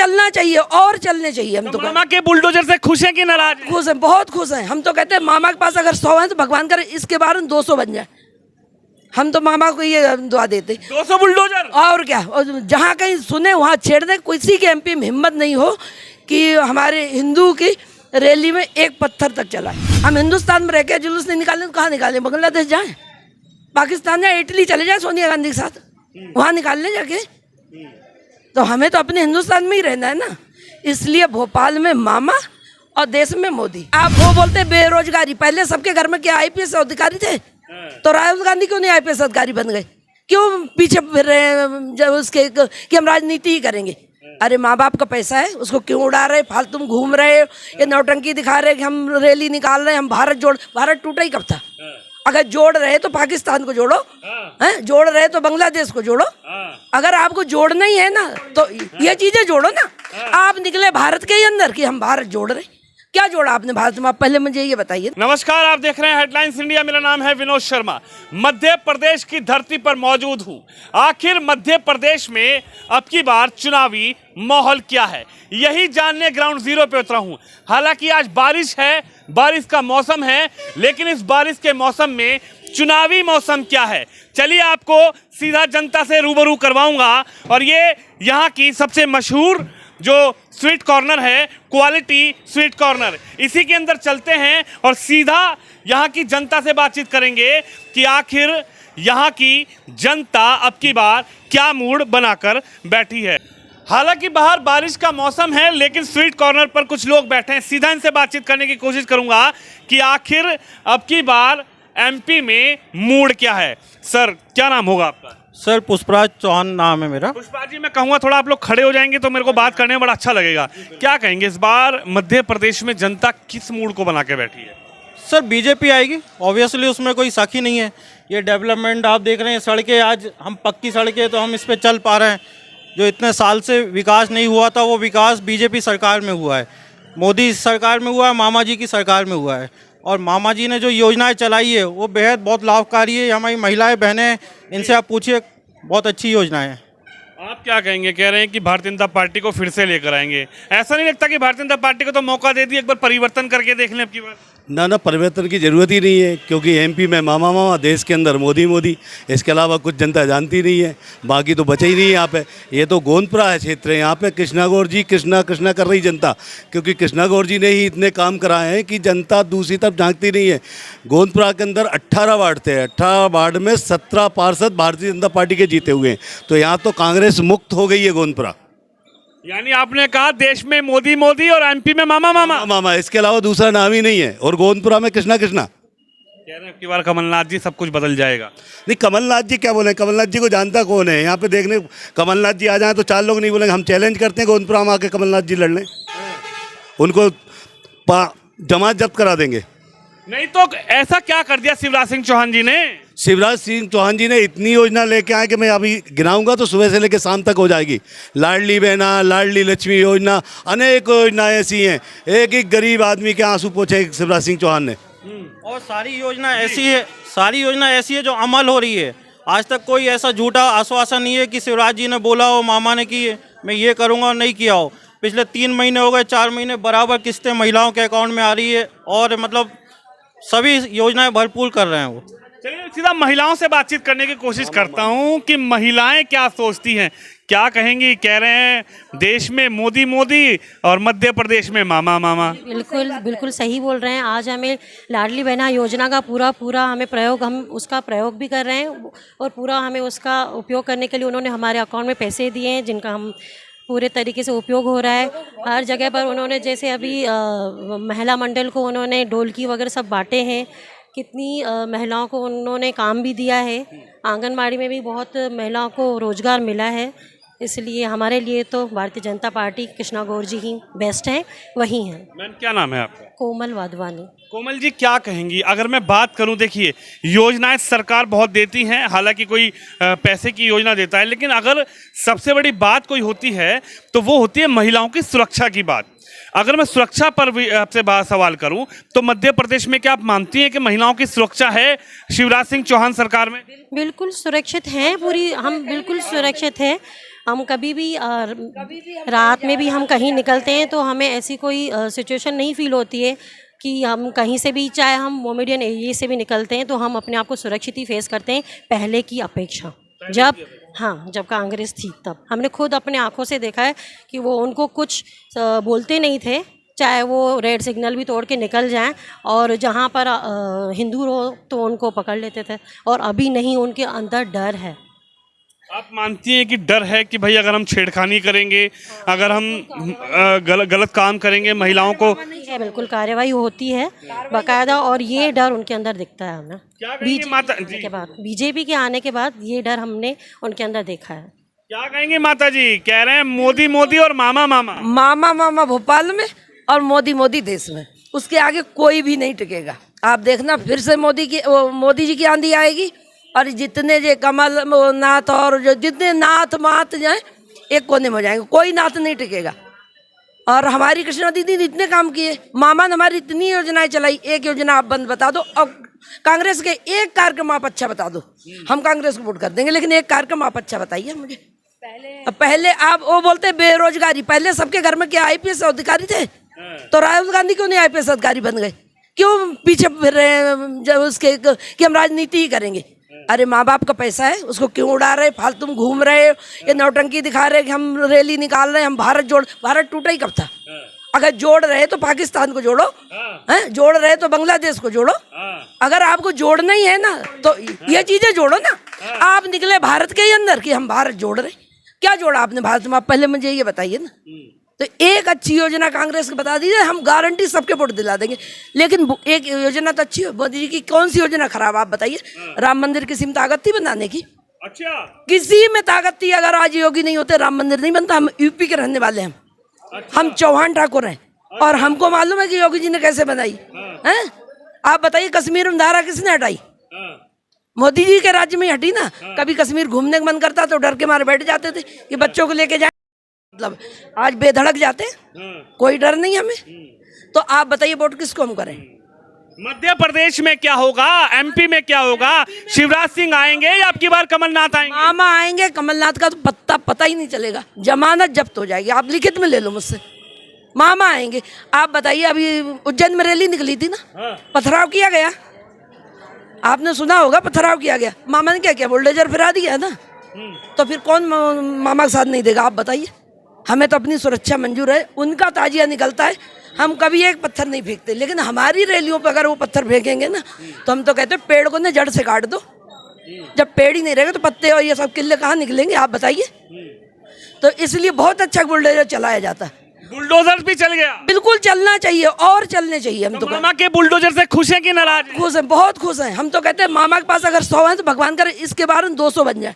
चलना चाहिए और चलने चाहिए। हम तो मामा के बुलडोजर से खुश हैं कि नाराज हैं? खुश हैं, बहुत खुश हैं। हम तो कहते हैं मामा के पास अगर 100 हैं तो भगवान करे इसके बारे में 200 बन जाए। हम तो मामा को ये दुआ देते। 200 बुलडोजर और क्या, और जहाँ कहीं सुने वहाँ छेड़ दे। किसी के एमपी में हिम्मत नहीं हो कि हमारे हिंदू की रैली में एक पत्थर तक चला। हम हिंदुस्तान में रह के जुलूस नहीं निकालें तो कहाँ निकालें? बांग्लादेश जाएं, पाकिस्तान जाए, इटली चले जाए सोनिया गांधी के साथ, वहाँ निकाल लें जाके। तो हमें तो अपने हिंदुस्तान में ही रहना है ना। इसलिए भोपाल में मामा और देश में मोदी। आप वो बोलते बेरोजगारी, पहले सबके घर में क्या आईपीएस अधिकारी थे? तो राहुल गांधी क्यों नहीं आईपीएस अधिकारी बन गए? क्यों पीछे फिर रहे हैं जब उसके कि हम राजनीति ही करेंगे? अरे माँ बाप का पैसा है, उसको क्यों उड़ा रहे? फालतू में घूम रहे, ये नौटंकी दिखा रहे कि हम रैली निकाल रहे हैं, हम भारत जोड़। भारत टूटा ही कब था? अगर जोड़ रहे तो पाकिस्तान को जोड़ो, हैं? जोड़ रहे तो बांग्लादेश को जोड़ो। अगर आपको जोड़ना ही है ना तो ये चीजें जोड़ो ना। आप निकले भारत के ही अंदर कि हम भारत जोड़ रहे, क्या जोड़ा आपने भारत में? आप पहले मुझे ये बताइए। नमस्कार, आप देख रहे हैं हेडलाइंस इंडिया। मेरा नाम है विनोद शर्मा। मध्य प्रदेश की धरती पर मौजूद हूँ। आखिर मध्य प्रदेश में अब की बार चुनावी माहौल क्या है, यही जानने ग्राउंड जीरो पे उतरा हूँ। हालांकि आज बारिश है, बारिश का मौसम है, लेकिन इस बारिश के मौसम में चुनावी मौसम क्या है, चलिए आपको सीधा जनता से रूबरू करवाऊंगा। और ये यहाँ की सबसे मशहूर जो स्वीट कॉर्नर है, क्वालिटी स्वीट कॉर्नर, इसी के अंदर चलते हैं और सीधा यहाँ की जनता से बातचीत करेंगे कि आखिर यहाँ की जनता अब की बार क्या मूड बनाकर बैठी है। हालांकि बाहर बारिश का मौसम है, लेकिन स्वीट कॉर्नर पर कुछ लोग बैठे हैं। सीधा इनसे बातचीत करने की कोशिश करूंगा कि आखिर अब की बार एमपी में मूड क्या है। सर, क्या नाम होगा आपका? सर पुष्पराज चौहान नाम है मेरा। पुष्पराज जी, मैं कहूँगा थोड़ा आप लोग खड़े हो जाएंगे तो मेरे को बात करने में बड़ा अच्छा लगेगा। क्या कहेंगे, इस बार मध्य प्रदेश में जनता किस मूड को बना के बैठी है? सर बीजेपी आएगी, ऑब्वियसली, उसमें कोई शक ही नहीं है। ये डेवलपमेंट आप देख रहे हैं, सड़कें आज हम पक्की सड़कें तो हम इस पर चल पा रहे हैं। जो इतने साल से विकास नहीं हुआ था वो विकास बीजेपी सरकार में हुआ है, मोदी सरकार में हुआ है, मामा जी की सरकार में हुआ है। और मामा जी ने जो योजनाएं चलाई है वो बेहद बहुत लाभकारी है। हमारी महिलाएं बहनें, इनसे आप पूछिए, बहुत अच्छी योजनाएं हैं। आप क्या कहेंगे? कह रहे हैं कि भारतीय जनता पार्टी को फिर से लेकर आएंगे। ऐसा नहीं लगता कि भारतीय जनता पार्टी को तो मौका दे दिया, एक बार परिवर्तन करके देख लें अब की बार? ना, परिवर्तन की ज़रूरत ही नहीं है, क्योंकि एमपी में मामा मामा, देश के अंदर मोदी मोदी। इसके अलावा कुछ जनता जानती नहीं है, बाकी तो बचे ही नहीं है यहाँ पे। ये तो गोंदपुरा है क्षेत्र है, यहाँ पे कृष्णा गौर जी कृष्णा कृष्णा कर रही जनता, क्योंकि कृष्णा गौर जी ने ही इतने काम कराए हैं कि जनता दूसरी तरफ झांकती नहीं है। गोंदपुरा के अंदर 18 वार्ड थे, 18 वार्ड में 17 पार्षद भारतीय जनता पार्टी के जीते हुए हैं। तो यहाँ तो कांग्रेस मुक्त हो गई है गोंदपुरा। यानी आपने कहा देश में मोदी मोदी और एमपी में मामा मामा मामा, इसके अलावा दूसरा नाम ही नहीं है। और गोंदपुरा में कृष्णा कृष्णा। कह रहे हैं कि बार कमलनाथ जी सब कुछ बदल जाएगा। नहीं, कमलनाथ जी क्या बोले? कमलनाथ जी को जानता कौन है? यहाँ पे देखने कमलनाथ जी आ जाएं तो 4 लोग नहीं बोलेंगे हम चैलेंज करते हैं गोंदपुरा में आके कमलनाथ जी लड़ लें, उनको जमात जब्त करा देंगे। नहीं तो ऐसा क्या कर दिया शिवराज सिंह चौहान जी ने? शिवराज सिंह चौहान जी ने इतनी योजना लेके आए कि मैं अभी गिनाऊंगा तो सुबह से लेकर शाम तक हो जाएगी। लाडली बहना, लाडली लक्ष्मी योजना, अनेक योजनाएं ऐसी हैं, एक एक गरीब आदमी के आंसू पोंछे शिवराज सिंह चौहान ने। और सारी योजना ऐसी है जो अमल हो रही है। आज तक कोई ऐसा झूठा आश्वासन नहीं है कि शिवराज जी ने बोला हो, मामा ने की मैं ये करूँगा और नहीं किया हो। पिछले 3 महीने हो गए, 4 महीने बराबर किस्तें महिलाओं के अकाउंट में आ रही है और मतलब सभी योजनाएं भरपूर कर रहे हैं वो। चलिए सीधा महिलाओं से बातचीत करने की कोशिश करता हूं कि महिलाएं क्या सोचती हैं, क्या कहेंगी। कह रहे हैं देश में मोदी मोदी और मध्य प्रदेश में मामा मामा। बिल्कुल सही बोल रहे हैं। आज हमें लाडली बहना योजना का पूरा हमें प्रयोग, हम उसका प्रयोग भी कर रहे हैं और पूरा हमें उसका उपयोग करने के लिए उन्होंने हमारे अकाउंट में पैसे दिए हैं, जिनका हम पूरे तरीके से उपयोग हो रहा है। हर जगह पर उन्होंने, जैसे अभी महिला मंडल को उन्होंने ढोलकी वगैरह सब बांटे हैं। कितनी महिलाओं को उन्होंने काम भी दिया है। आंगनबाड़ी में भी बहुत महिलाओं को रोजगार मिला है। इसलिए हमारे लिए तो भारतीय जनता पार्टी, कृष्णा गौर जी ही बेस्ट हैं, वही हैं। मैम, क्या नाम है आपका? कोमल वाधवानी। कोमल जी, क्या कहेंगी? अगर मैं बात करूं, देखिए योजनाएं सरकार बहुत देती हैं, हालांकि कोई पैसे की योजना देता है, लेकिन अगर सबसे बड़ी बात कोई होती है तो वो होती है महिलाओं की सुरक्षा की बात। अगर मैं सुरक्षा पर भी आपसे सवाल करूं तो मध्य प्रदेश में क्या आप मानती हैं कि महिलाओं की सुरक्षा है शिवराज सिंह चौहान सरकार में? बिल्कुल सुरक्षित हैं, पूरी हम बिल्कुल सुरक्षित हैं। हम कभी भी रात में भी हम कहीं निकलते हैं तो हमें ऐसी कोई सिचुएशन नहीं फील होती है कि हम कहीं से भी, चाहे हम मोमेडियन एरिया से भी निकलते हैं तो हम अपने आप को सुरक्षित ही फेस करते हैं पहले की अपेक्षा। जब कांग्रेस थी तब हमने खुद अपने आंखों से देखा है कि वो उनको कुछ बोलते नहीं थे, चाहे वो रेड सिग्नल भी तोड़ के निकल जाएं, और जहाँ पर हिंदू हो तो उनको पकड़ लेते थे, और अभी नहीं, उनके अंदर डर है। आप मानती हैं कि डर है कि भाई अगर हम छेड़खानी करेंगे, अगर हम गलत काम करेंगे महिलाओं को है, बिल्कुल कार्रवाई होती है बाकायदा, और ये डर उनके अंदर दिखता है हमें। बीजेपी के बाद, बीजेपी के आने के बाद ये डर हमने उनके अंदर देखा है। क्या कहेंगे माता जी? कह रहे हैं मोदी मोदी और मामा मामा। मामा मामा भोपाल में और मोदी मोदी देश में, उसके आगे कोई भी नहीं टिकेगा। आप देखना फिर से मोदी जी की आंधी आएगी, और जितने जो कमल नाथ और जो जितने नाथ मात जाए एक कोने में हो जाएंगे, कोई नाथ नहीं टिकेगा। और हमारी कृष्णा दीदी ने इतने काम किए, मामा ने हमारी इतनी योजनाएं चलाई, एक योजना आप बंद बता दो, और कांग्रेस के एक कार्यक्रम आप अच्छा बता दो, हम कांग्रेस को वोट कर देंगे, लेकिन एक कार्यक्रम आप अच्छा बताइए मुझे। पहले आप वो बोलते बेरोजगारी, पहले सबके घर में क्या आईपीएस अधिकारी थे? तो राहुल गांधी क्यों नहीं आईपीएस अधिकारी बन गए? क्यों पीछे फिर रहे हैं जब उसके कि हम राजनीति ही करेंगे? अरे माँ बाप का पैसा है, उसको क्यों उड़ा रहे, फालतू में घूम रहे, ये नौटंकी दिखा रहे कि हम रैली निकाल रहे हैं, हम भारत टूटा ही कब था? अगर जोड़ रहे तो पाकिस्तान को जोड़ो, हैं? जोड़ रहे तो बांग्लादेश को जोड़ो। अगर आपको जोड़ना ही है ना तो ये चीजें जोड़ो ना। आप निकले भारत के ही अंदर कि हम भारत जोड़ रहे, क्या जोड़ा आपने भारत में? आप पहले मुझे ये बताइए ना। तो एक अच्छी योजना कांग्रेस को बता दीजिए, हम गारंटी सबके वोट दिला देंगे। लेकिन एक योजना तो अच्छी है, मोदी जी की कौन सी योजना खराब आप बताइए? राम मंदिर किसी में ताकत थी बनाने की? अच्छा, किसी में ताकत थी? अगर आज योगी नहीं होते राम मंदिर नहीं बनता। हम यूपी के रहने वाले हैं, हम चौहान ठाकुर हैं, और हमको मालूम है कि योगी जी ने कैसे बनाई है। आप बताइए कश्मीर में धारा किसने हटाई? मोदी जी के राज्य में हटी ना। कभी कश्मीर घूमने का मन करता तो डर के मारे बैठ जाते थे कि बच्चों को लेके जाए, मतलब आज बेधड़क जाते, कोई डर नहीं हमें। तो आप बताइए वोट किसको हम करें? मध्य प्रदेश में क्या होगा, एमपी में क्या होगा? शिवराज सिंह आएंगे या आपकी बार कमलनाथ आएंगे? मामा आएंगे, कमलनाथ का तो पता ही नहीं चलेगा, जमानत जब्त हो जाएगी। आप लिखित में ले लो मुझसे, मामा आएंगे। आप बताइए, अभी उज्जैन में रैली निकली थी ना, पथराव किया गया, आपने सुना होगा, पथराव किया गया। मामा ने क्या किया? बुलडोजर फिरा दिया ना। तो फिर कौन मामा का साथ नहीं देगा? आप बताइए। हमें तो अपनी सुरक्षा मंजूर है, उनका ताजिया निकलता है, हम कभी एक पत्थर नहीं फेंकते। लेकिन हमारी रैलियों पर अगर वो पत्थर फेंकेंगे ना तो हम तो कहते हैं पेड़ को ना जड़ से काट दो। जब पेड़ ही नहीं रहेगा तो पत्ते और ये सब किले कहाँ निकलेंगे? आप बताइए। तो इसलिए बहुत अच्छा बुलडोजर चलाया जाता है। बुलडोजर भी चल गया? बिल्कुल चलना चाहिए और चलने चाहिए। हम तो मामा के बुलडोजर से खुश हैं कि नाराज? खुश हैं, बहुत खुश हैं। हम तो कहते हैं मामा के पास अगर 100 है तो भगवान करे इसके बारे में 200 बन जाए।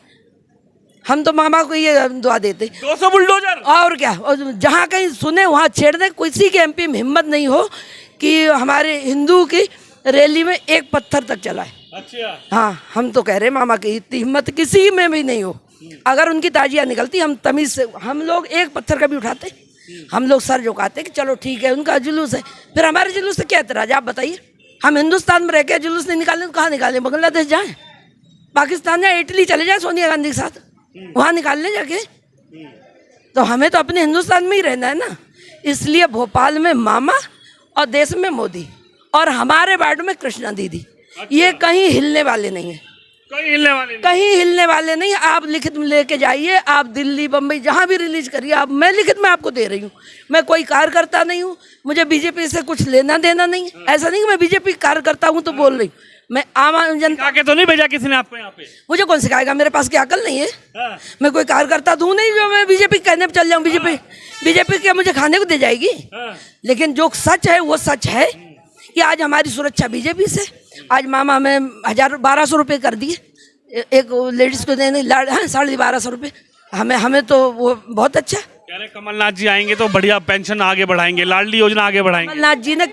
हम तो मामा को ये दुआ देते, 200 बुलडोजर। और क्या, और जहाँ कहीं सुने वहाँ छेड़ दे। किसी के एमपी में हिम्मत नहीं हो कि हमारे हिंदू की रैली में एक पत्थर तक चलाए। अच्छा, हाँ, हम तो कह रहे हैं मामा की इतनी हिम्मत किसी में भी नहीं हो। अगर उनकी ताजिया निकलती, हम तमीज से, हम लोग एक पत्थर कभी उठाते, हम लोग सर झुकाते कि चलो ठीक है, उनका जुलूस है। फिर हमारे जुलूस से क्या एतराज? आप बताइए। हम हिंदुस्तान में रह के जुलूस नहीं निकालें तो कहाँ निकालें? बांग्लादेश जाएं, पाकिस्तान जाए, इटली चले जाए सोनिया गांधी के साथ, वहाँ निकाल लें जाके। तो हमें तो अपने हिंदुस्तान में ही रहना है ना। इसलिए भोपाल में मामा और देश में मोदी, और हमारे वार्ड में कृष्णा दीदी। ये कहीं हिलने वाले नहीं है, कहीं हिलने वाले नहीं। कहीं हिलने वाले नहीं। आप लिखित में लेके जाइए, आप दिल्ली बम्बई जहाँ भी रिलीज करिए, आप, मैं लिखित में आपको दे रही हूँ। मैं कोई कार्यकर्ता नहीं हूँ, मुझे बीजेपी से कुछ लेना देना नहीं है। ऐसा नहीं कि मैं बीजेपी कार्यकर्ता हूँ तो बोल रही हूँ। मैं आम जनता के तो नहीं भेजा किसी ने आपको यहाँ पे? मुझे कौन सिखाएगा? मेरे पास क्या अकल नहीं है? मैं कोई कार्यकर्ता दूँ नहीं जो मैं बीजेपी कहने पर चल जाऊँ। बीजेपी क्या मुझे खाने को दे जाएगी? लेकिन जो सच है वो सच है कि आज हमारी सुरक्षा बीजेपी से। आज मामा हमें 1200 रुपये कर दिए एक लेडीज को देने, 1250 रुपये। हमें तो वो बहुत अच्छा। कह रहे कमलनाथ जी आएंगे तो बढ़िया पेंशन आगे बढ़ाएंगे, लाडली योजना आगे बढ़ाएंगे। कमलनाथ जी ने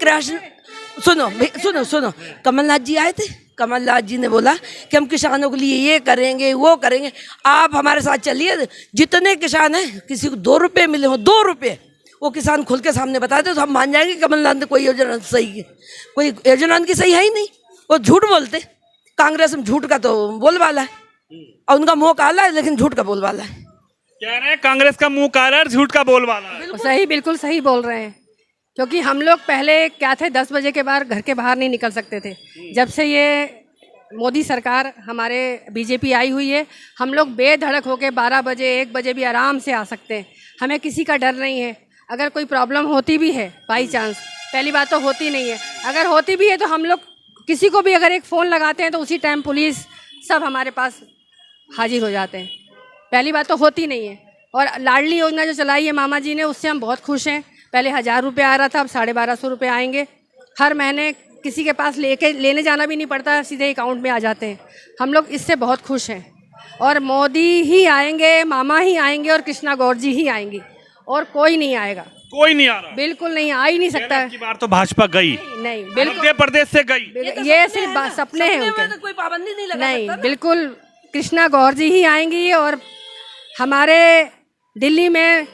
सुनो, कमलनाथ जी आए थे, कमलनाथ जी ने बोला कि हम किसानों के लिए ये करेंगे वो करेंगे। आप हमारे साथ चलिए, जितने किसान हैं किसी को 2 रुपये मिले हो, 2 रुपये, वो किसान खुल के सामने बताते तो हम मान जाएंगे कमलनाथ ने कोई योजना सही है। कोई योजना उनकी सही है ही नहीं, वो झूठ बोलते। कांग्रेस में झूठ का तो बोलबाला है, और उनका मुँह काला है लेकिन झूठ का बोलबाला है। कह रहे हैं कांग्रेस का मुंह काला और झूठ का बोलबाला है। सही, बिल्कुल सही बोल रहे हैं। क्योंकि हम लोग पहले क्या थे, 10 बजे के बाद घर के बाहर नहीं निकल सकते थे। जब से ये मोदी सरकार हमारे बीजेपी आई हुई है, हम लोग बेधड़क होके 12 बजे 1 बजे भी आराम से आ सकते हैं। हमें किसी का डर नहीं है। अगर कोई प्रॉब्लम होती भी है बाई चांस, पहली बात तो होती नहीं है, अगर होती भी है तो हम लोग किसी को भी अगर एक फ़ोन लगाते हैं तो उसी टाइम पुलिस सब हमारे पास हाजिर हो जाते हैं। पहली बात तो होती नहीं है। और लाडली योजना जो चलाई है मामा जी ने, उससे हम बहुत खुश हैं। पहले 1000 रुपये आ रहा था, अब 1250 रुपये आएंगे। हर महीने किसी के पास लेने जाना भी नहीं पड़ता, सीधे अकाउंट में आ जाते हैं। हम लोग इससे बहुत खुश हैं। और मोदी ही आएंगे, मामा ही आएंगे और कृष्णा गौर जी ही आएंगी, और कोई नहीं आएगा। कोई नहीं आ रहा। बिल्कुल नहीं, आ ही नहीं सकता है। की बार तो भाजपा गई, नहीं, बिल्कुल मध्य प्रदेश से गई। ये सिर्फ सपने हैं उनके। तो कोई पाबंदी नहीं लगा नहीं, सकता ना। बिल्कुल कृष्णा गौर जी ही आएंगी। और हमारे दिल्ली में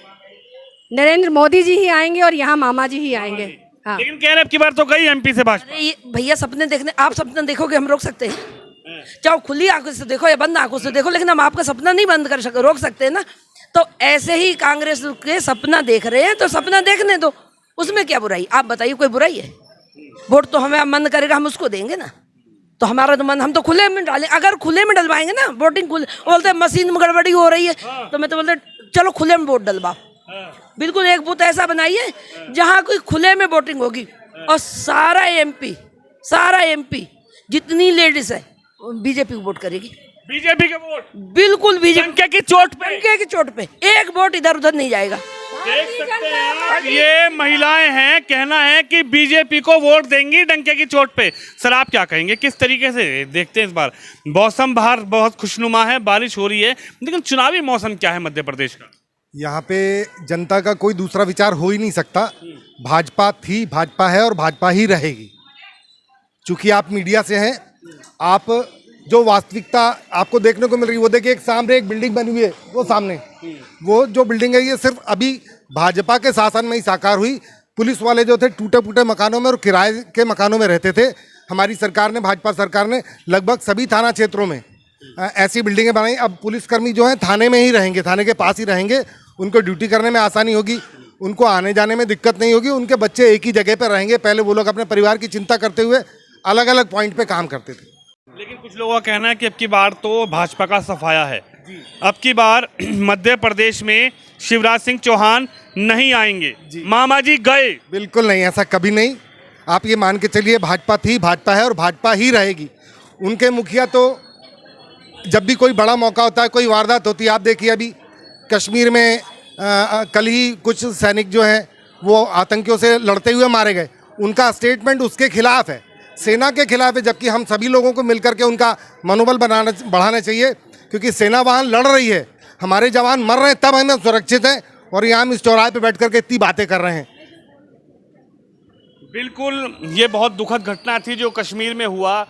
नरेंद्र मोदी जी ही आएंगे और यहाँ मामा जी ही आएंगे। हाँ, लेकिन कह रहे अब की बार तो गई एमपी से भाजपा। अरे ये भैया सपने देखने, आप सपना देखोगे हम रोक सकते हैं? चाहे खुली आंखों से देखो या बंद आंखों से देखो, लेकिन हम आपका सपना नहीं बंद कर सकते, रोक सकते हैं ना। तो ऐसे ही कांग्रेस के सपना देख रहे हैं तो सपना देखने दो, उसमें क्या बुराई? आप बताइए, कोई बुराई है? वोट तो हमें मन करेगा हम उसको देंगे ना। तो हमारा तो मन, हम तो खुले में डालें। अगर खुले में डलवाएंगे ना वोटिंग, बोलते मशीन में गड़बड़ी हो रही है, तो मैं तो बोलते चलो खुले में वोट डलवाओ। बिल्कुल एक बूथ ऐसा बनाइए जहाँ कोई खुले में वोटिंग होगी, और सारा एमपी जितनी लेडीज है बीजेपी को वोट करेगी। बीजेपी के वोट बिल्कुल बीजेपी डंके की चोट पे, डंके की चोट पे एक वोट इधर उधर नहीं जाएगा। देख सकते हैं आप, ये महिलाएं हैं, कहना है कि बीजेपी को वोट देंगी डंके की चोट पे। सर आप क्या कहेंगे, किस तरीके से देखते हैं इस बार? मौसम बाहर बहुत खुशनुमा है, बारिश हो रही है, लेकिन चुनावी मौसम क्या है मध्य प्रदेश का? यहाँ पे जनता का कोई दूसरा विचार हो ही नहीं सकता। भाजपा थी, भाजपा है और भाजपा ही रहेगी। चूंकि आप मीडिया से हैं, आप जो वास्तविकता आपको देखने को मिल रही है, वो देखिए, एक सामने एक बिल्डिंग बनी हुई है, वो सामने वो जो बिल्डिंग है, ये सिर्फ अभी भाजपा के शासन में ही साकार हुई। पुलिस वाले जो थे टूटे फूटे मकानों में और किराए के मकानों में रहते थे। हमारी सरकार ने, भाजपा सरकार ने लगभग सभी थाना क्षेत्रों में ऐसी बिल्डिंगें बनाई। अब पुलिसकर्मी जो हैं थाने में ही रहेंगे, थाने के पास ही रहेंगे। उनको ड्यूटी करने में आसानी होगी, उनको आने जाने में दिक्कत नहीं होगी। उनके बच्चे एक ही जगह पर रहेंगे। पहले वो लोग अपने परिवार की चिंता करते हुए अलग अलग पॉइंट पे काम करते थे। लेकिन कुछ लोगों का कहना है कि अब की बार तो भाजपा का सफाया है। अब की बार मध्य प्रदेश में शिवराज सिंह चौहान नहीं आएंगे, मामा जी गए। बिल्कुल नहीं, ऐसा कभी नहीं। आप ये मान के चलिए, भाजपा थी, भाजपा है और भाजपा ही रहेगी। उनके मुखिया तो जब भी कोई बड़ा मौका होता है, कोई वारदात होती है, आप देखिए अभी कश्मीर में कल ही कुछ सैनिक जो हैं वो आतंकियों से लड़ते हुए मारे गए। उनका स्टेटमेंट उसके खिलाफ है, सेना के खिलाफ है। जबकि हम सभी लोगों को मिलकर के उनका मनोबल बढ़ाना चाहिए, क्योंकि सेना वहाँ लड़ रही है, हमारे जवान मर रहे हैं, तब हम सुरक्षित हैं। और यहाँ हम इस चौराहे पे बैठ करके इतनी बातें कर रहे हैं। बिल्कुल, ये बहुत दुखद घटना थी जो कश्मीर में हुआ।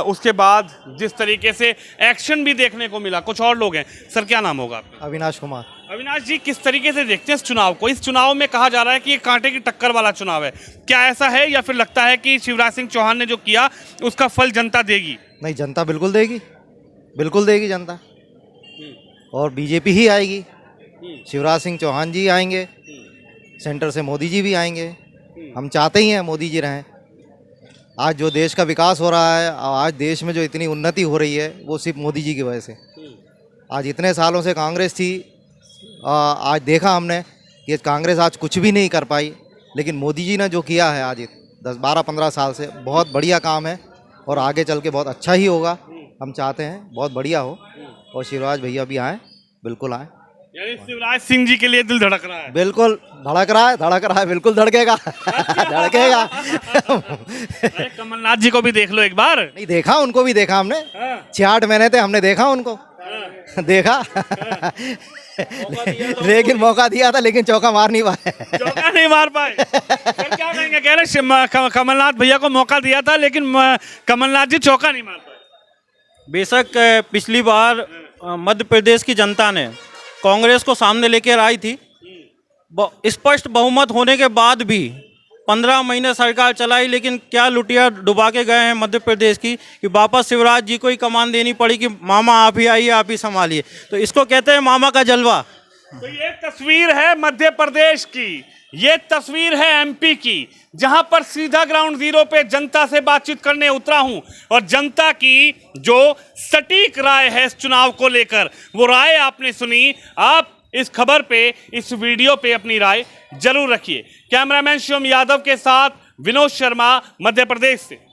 उसके बाद जिस तरीके से एक्शन भी देखने को मिला। कुछ और लोग हैं। सर क्या नाम होगा आपका? अविनाश कुमार। अविनाश जी, किस तरीके से देखते हैं इस चुनाव को? इस चुनाव में कहा जा रहा है कि ये कांटे की टक्कर वाला चुनाव है, क्या ऐसा है, या फिर लगता है कि शिवराज सिंह चौहान ने जो किया उसका फल जनता देगी? नहीं, जनता बिल्कुल देगी, बिल्कुल देगी जनता। और बीजेपी ही आएगी, शिवराज सिंह चौहान जी आएंगे, सेंटर से मोदी जी भी आएंगे। हम चाहते ही हैं मोदी जी रहें। आज जो देश का विकास हो रहा है, आज देश में जो इतनी उन्नति हो रही है, वो सिर्फ मोदी जी की वजह से। आज इतने सालों से कांग्रेस थी, आज देखा हमने कि कांग्रेस आज कुछ भी नहीं कर पाई, लेकिन मोदी जी ने जो किया है आज 10-12-15 साल से, बहुत बढ़िया काम है और आगे चल के बहुत अच्छा ही होगा। हम चाहते हैं बहुत बढ़िया हो और शिवराज भैया भी आएँ, बिल्कुल आएँ। यानी शिवराज सिंह जी के लिए दिल धड़क रहा है? बिल्कुल धड़क रहा है, बिल्कुल धड़केगा। धड़केगा। अरे कमलनाथ जी को भी देख लो एक बार। नहीं देखा, उनको भी देखा हमने। 6-8 महीने थे, हमने देखा उनको। देखा। लेकिन मौका दिया था, लेकिन चौका मार नहीं पाए। चौका नहीं मार पाए। सर क्या कहेंगे? कह रहे कमलनाथ भैया को मौका दिया था, लेकिन कमलनाथ जी चौका नहीं मार पाए। बेशक पिछली बार मध्य प्रदेश की जनता ने कांग्रेस को सामने लेकर आई थी। स्पष्ट बहुमत होने के बाद भी 15 महीने सरकार चलाई, लेकिन क्या लुटिया डुबा के गए हैं मध्य प्रदेश की कि वापस शिवराज जी को ही कमान देनी पड़ी कि मामा आप ही आइए, आप ही संभालिए। तो इसको कहते हैं मामा का जलवा। तो ये तस्वीर है मध्य प्रदेश की, ये तस्वीर है एमपी की, जहां पर सीधा ग्राउंड जीरो पे जनता से बातचीत करने उतरा हूं और जनता की जो सटीक राय है इस चुनाव को लेकर, वो राय आपने सुनी। आप इस खबर पे, इस वीडियो पे अपनी राय जरूर रखिए। कैमरामैन शिवम यादव के साथ विनोद शर्मा, मध्य प्रदेश से।